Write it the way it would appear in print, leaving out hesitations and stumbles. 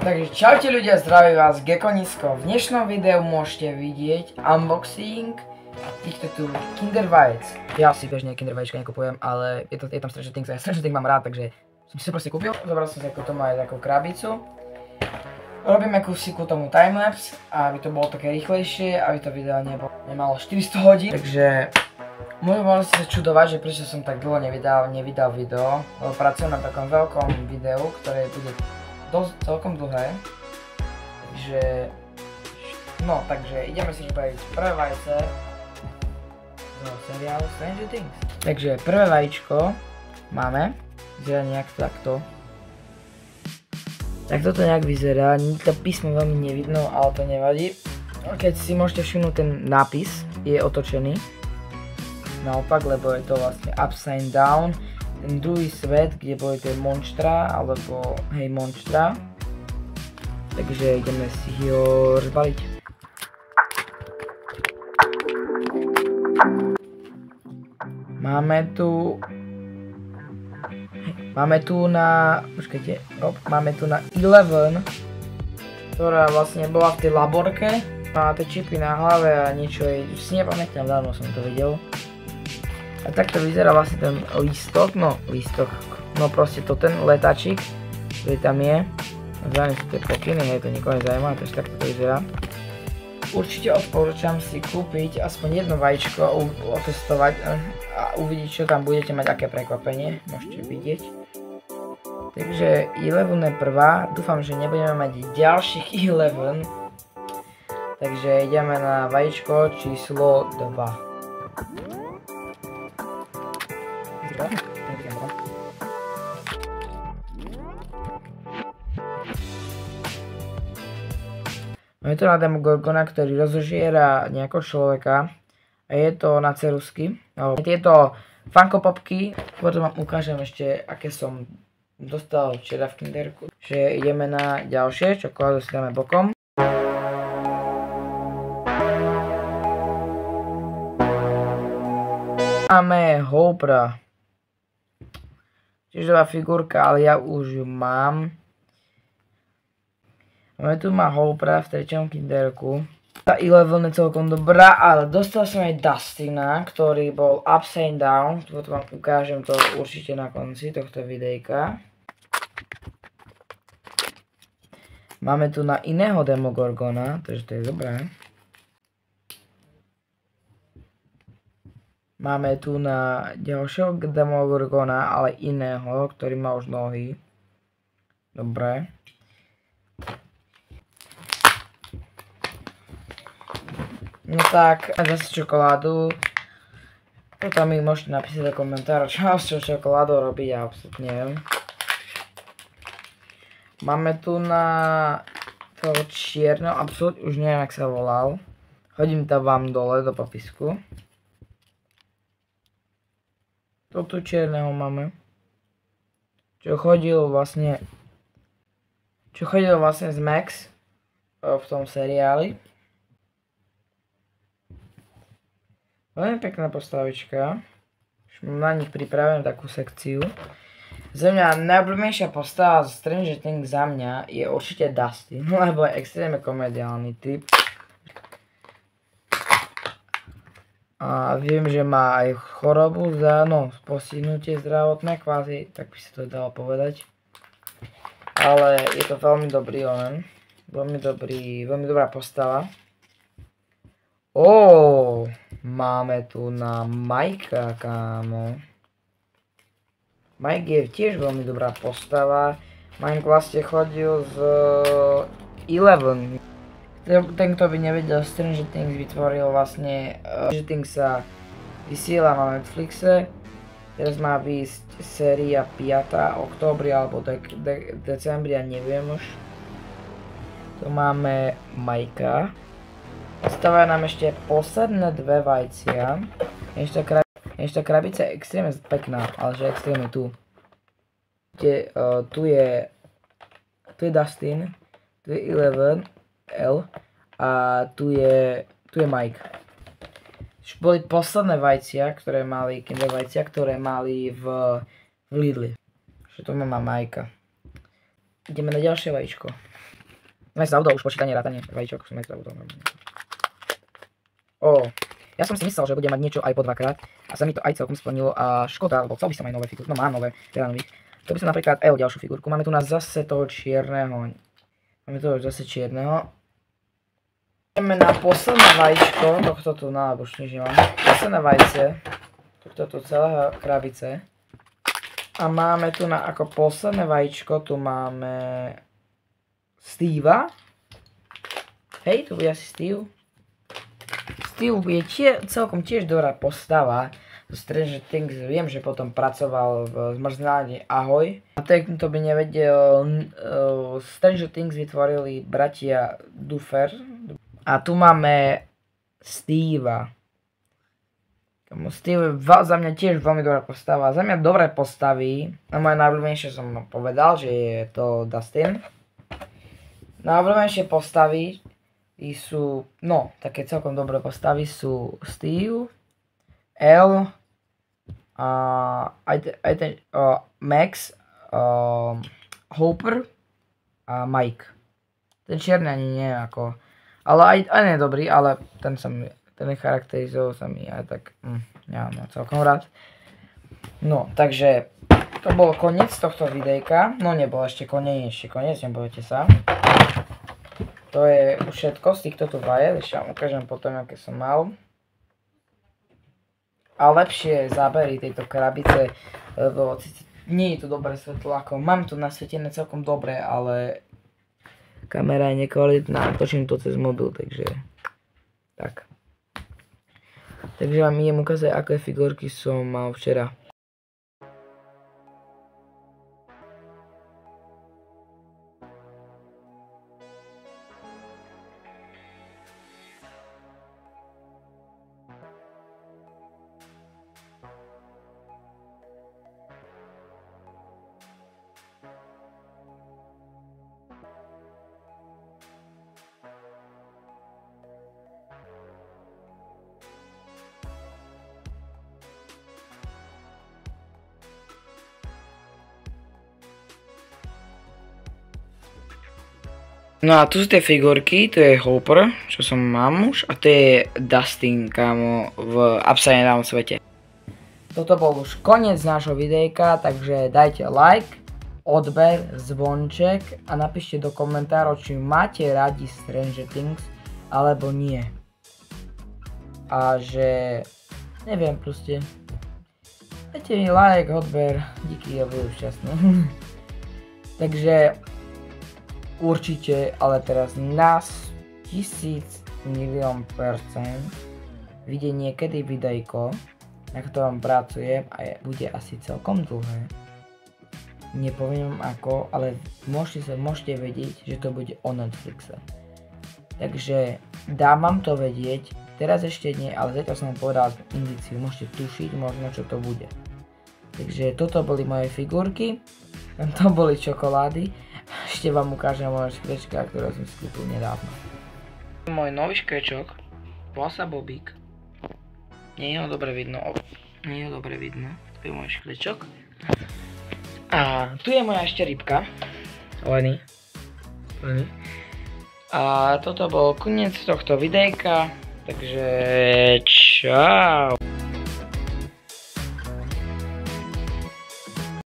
Takže čaute ľudia, zdraví vás Gekonisko. V dnešnom videu môžete vidieť unboxing týchto tu Kinder Vajec. Ja si bežne Kinder Vaječka nekupujem, ale je tam Stranger Things a ja Stranger Things mám rád, takže som si proste kúpil. Zobral som si ako to má aj takú krabicu. Robíme kúsiku tomu timelapse, aby to bolo také rýchlejšie, aby to video nemalo 400 hodín. Takže mohli ste sa čudovať, že prečo som tak dlho nevydal video, lebo pracujem na takom veľkom videu, ktoré bude celkom dlhé. Takže ideme si vybaviť prvé vajce z seriálu Stranger Things. Takže prvé vajíčko máme, vyzerá nejak takto. Tak toto nejak vyzerá, to písmo veľmi nevidno, ale to nevadí. Keď si môžete všimnúť, ten nápis je otočený naopak, lebo je to vlastne upside down. Ten druhý svet, kde boli tie monštra, alebo hej, monštra. Takže ideme si ho rozbaliť. Máme tu na 11, ktorá vlastne bola v tej laborke. Má tie čipy na hlave a niečo jej, už si nepamätám, dávno som to videl. A takto vyzerá vlastne ten lístok, no proste to ten letáčik, ktorý tam je. Zvané sú tie pokyny, hej, to nikoho nezaujíma, takže takto to vyzerá. Určite odporúčam si kúpiť aspoň jedno vajíčko, otestovať a uvidieť, čo tam budete mať, aké prekvapenie, môžete vidieť. Takže 11 je prvá, dúfam, že nebudeme mať ďalších 11. Takže ideme na vajíčko číslo 2. Máme tu na Demogorgona, ktorý rozožiera nejakého človeka a je to na ceruzky. Tieto Funko Popky, potom vám ukážem ešte, aké som dostal včera v Kinderku. Že ideme na ďalšie, čokoládu si dáme bokom. Máme Hopra. Čiže figurka, ale ja už ju mám. Máme tu má Hopra v 3. Kinderku. Tá 11 je celkom dobrá, ale dostal som aj Dustina, ktorý bol upside down. Potom vám ukážem to určite na konci tohto videjka. Máme tu na iného Demogorgona, takže to je dobré. Máme tu na ďalšieho Demogorgona, ale iného, ktorý má už nohy. Dobre. No tak, zase čokoládu. Potom mi môžete napísať do komentára, čo mám s čokoládou robiť, ja absolútne neviem. Máme tu na toho čierneho, absolútne už neviem, jak sa volal. Hodím to vám dole do popisku. Toto čierneho máme. Čo chodil vlastne z Max v tom seriáli. Veľmi pekná postavička. Už mám na nich pripravenú takú sekciu. Za mňa najobľúbenejšia postava z Stranger Things za mňa je určite Dustin, lebo je extrémne komediálny typ. A viem, že má aj chorobu, postihnutie zdravotné, kvázi, tak by sa to dalo povedať. Ale je to veľmi dobrý onen. Veľmi dobrá postava. Máme tu na Mikea, kámo. Mike je tiež veľmi dobrá postava. Mike vlastne chodil z 11. Ten, kto by nevedel, Stranger Things vytvoril vlastne... Stranger Things sa vysiela na Netflixe. Teraz má výjsť séria 5. októbri alebo decembri, ja neviem už. Tu máme Mikea. Ostávajú nám ešte posledné dve vajcia. Ešte krabica je extrémne pekná, ale že extrémne tu. Tu je Dustin, tu je 11, L a tu je Mike. Už boli posledné vajcia, Kinder vajcia, ktoré mali v Lidli. Že tu má Majka. Ideme na ďalšie vajíčko. Sme zabudol už počítanie, rátanie vajíčok, som zabudol normálne. Ja som si myslel, že bude mať niečo aj po dvakrát a sa mi to aj celkom splnilo a škoda, lebo chcel by som aj nové figurky, no mám nové, teda nových. To by som napríklad ďalšiu figurku, máme tu na zase toho čierneho, Ideme na posledné vajíčko, tohto tu, no alebo už nič nemám, posledné vajce, tohto tu celého krabice. A máme tu na ako posledné vajíčko, tu máme Steva. Hej, tu bude asi Steve. Steve je celkom tiež dobrá postava. Z Stranger Things viem, že potom pracoval v Zmrzline Ahoj. A tak to by nevedel, Stranger Things vytvorili bratia Duffer. A tu máme Steva. Steve za mňa tiež veľmi dobrá postava. Za mňa dobré postavy. Na moje najobľúbenejšie som povedal, že je to Dustin. Najobľúbenejšie postavy sú, no, také celkom dobré postavy sú Steve, Elle, Max, Hopper a Mike. Ten čierny ani nie ako, ale aj nie je dobrý, ale ten charakterizoval sa mi aj tak, ja mám celkom rád. No, takže to bol koniec tohto videjka, no nebol ešte koniec, nebojte sa. To je už všetko z týchto tu vajet, ešte vám ukážem potom, aké som mal. A lepšie zábery tejto krabice, lebo nie je to dobré svetlo, ako mám tu nasvietené celkom dobre, ale kamera je nekvalitná, točím to cez mobil, takže tak. Takže vám idem ukázať, aké figurky som mal včera. No a tu sú tie figurky, to je Hopper, čo som mám už, a to je Dustin, kámo, v Upside-Down svete. Toto bol už koniec nášho videjka, takže dajte like, odber, zvonček a napíšte do komentárov, či máte radi Stranger Things, alebo nie. A že, neviem proste, dajte mi like, odber, díky, ja budem šťastný. Takže určite, ale teraz nás 1000 000 000% vyjde niekedy videjko, na ktorom pracujem a bude asi celkom dlhé. Nepoviem ako, ale môžete vedieť, že to bude o Netflixe. Takže dám vám to vedieť, teraz ešte nie, ale zatiaľ som vám povedal indíciu, môžete tušiť možno čo to bude. Takže toto boli moje figurky, to boli čokolády. Ešte vám ukážem moje škrečka, ktoré som si kúpil nedávno. Môj nový škrečok, volá sa Bobík. Nie je ho dobre vidno, to je môj škrečok. A tu je moja ešte rybka, Lenny. A toto bol koniec tohto videjka, takže čau.